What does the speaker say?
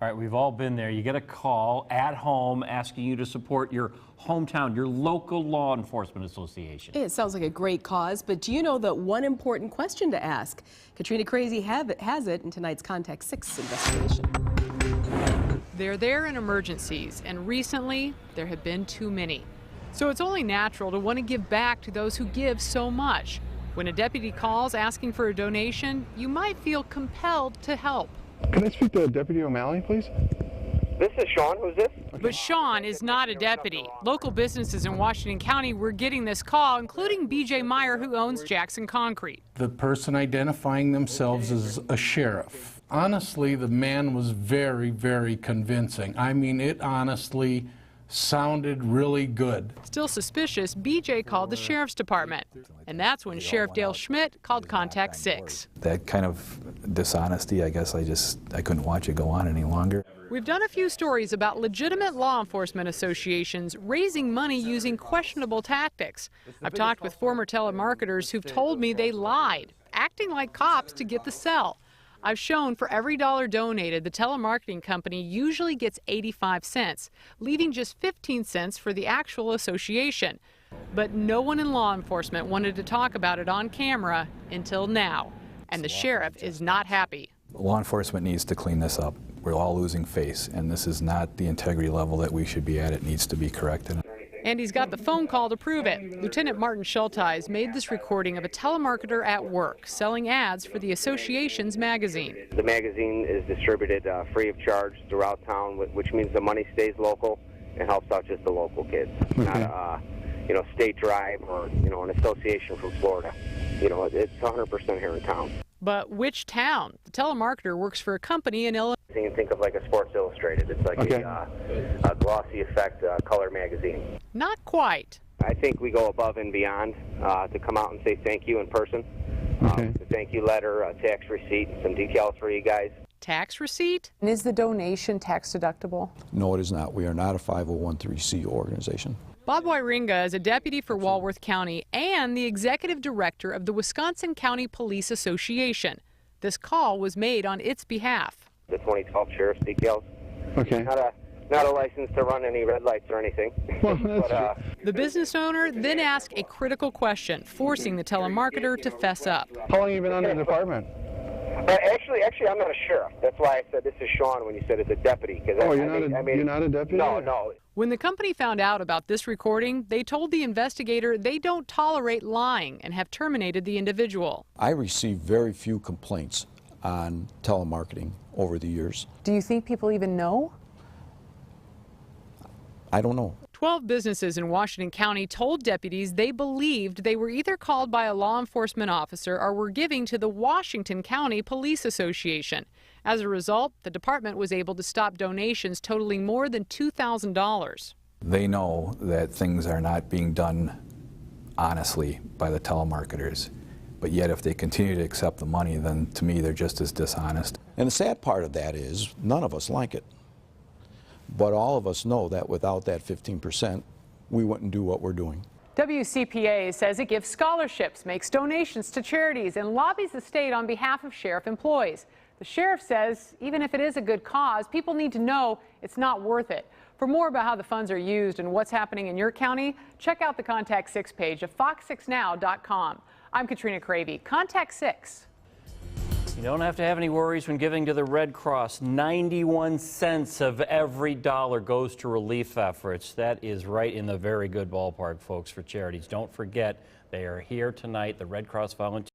All right, we've all been there. You get a call at home asking you to support your hometown, your local law enforcement association. It sounds like a great cause, but do you know that one important question to ask? Katrina Crazy has it in tonight's Contact 6 investigation. They're there in emergencies, and recently there have been too many. So it's only natural to want to give back to those who give so much. When a deputy calls asking for a donation, you might feel compelled to help. Can I speak to Deputy O'Malley, please? This is Sean. Who's this? But Sean is not a deputy. Local businesses in Washington County were getting this call, including B.J. Meyer, who owns Jackson Concrete. The person identifying themselves as a sheriff. Honestly, the man was very, very convincing. I mean, it honestly sounded really good. Still suspicious, B.J. called the sheriff's department. And that's when Sheriff Dale Schmidt called Contact 6. That kind of dishonesty, I guess I couldn't watch it go on any longer. We've done a few stories about legitimate law enforcement associations raising money using questionable tactics. I've talked with former telemarketers who've told me they lied, acting like cops to get the sell. I've shown for every dollar donated, the telemarketing company usually gets 85 cents, leaving just 15 cents for the actual association. But no one in law enforcement wanted to talk about it on camera until now. And the sheriff is not happy. Law enforcement needs to clean this up. We're all losing face, and this is not the integrity level that we should be at. It needs to be corrected. And he's got the phone call to prove it. Lieutenant Martin Schulteis made this recording of a telemarketer at work selling ads for the association's magazine. The magazine is distributed free of charge throughout town, which means the money stays local and helps out just the local kids. Not a state drive or an association from Florida. It's 100% here in town. But which town? The telemarketer works for a company in Illinois. You can think of like a Sports Illustrated. It's like a glossy effect color magazine. Not quite. I think we go above and beyond to come out and say thank you in person. A thank you letter, a tax receipt, some decals for you guys. Tax receipt? And is the donation tax deductible? No, it is not. We are not a 501(c) organization. Bob Wyringa is a deputy for Walworth County and the executive director of the Wisconsin County Police Association. This call was made on its behalf. The 2012 sheriff's decals. Okay. Not a license to run any red lights or anything. Well, that's The business owner then asked a critical question, forcing the telemarketer to fess up. How long have you been on the department? Actually, I'm not a sheriff. That's why I said this is Sean when you said it's a deputy. Oh, you're not a deputy? No. When the company found out about this recording, they told the investigator they don't tolerate lying and have terminated the individual. I received very few complaints on telemarketing over the years. Do you think people even know? I don't know. 12 businesses in Washington County told deputies they believed they were either called by a law enforcement officer or were giving to the Washington County Police Association. As a result, the department was able to stop donations totaling more than $2,000. They know that things are not being done honestly by the telemarketers. But yet if they continue to accept the money, then to me they're just as dishonest. And the sad part of that is none of us like it. But all of us know that without that 15%, we wouldn't do what we're doing. WCPA says it gives scholarships, makes donations to charities, and lobbies the state on behalf of sheriff employees. The sheriff says even if it is a good cause, people need to know it's not worth it. For more about how the funds are used and what's happening in your county, check out the Contact 6 page of fox6now.com. I'm Katrina Cravey, Contact 6. You don't have to have any worries when giving to the Red Cross. 91 cents of every dollar goes to relief efforts. That is right in the very good ballpark, folks, for charities. Don't forget, they are here tonight, the Red Cross volunteers.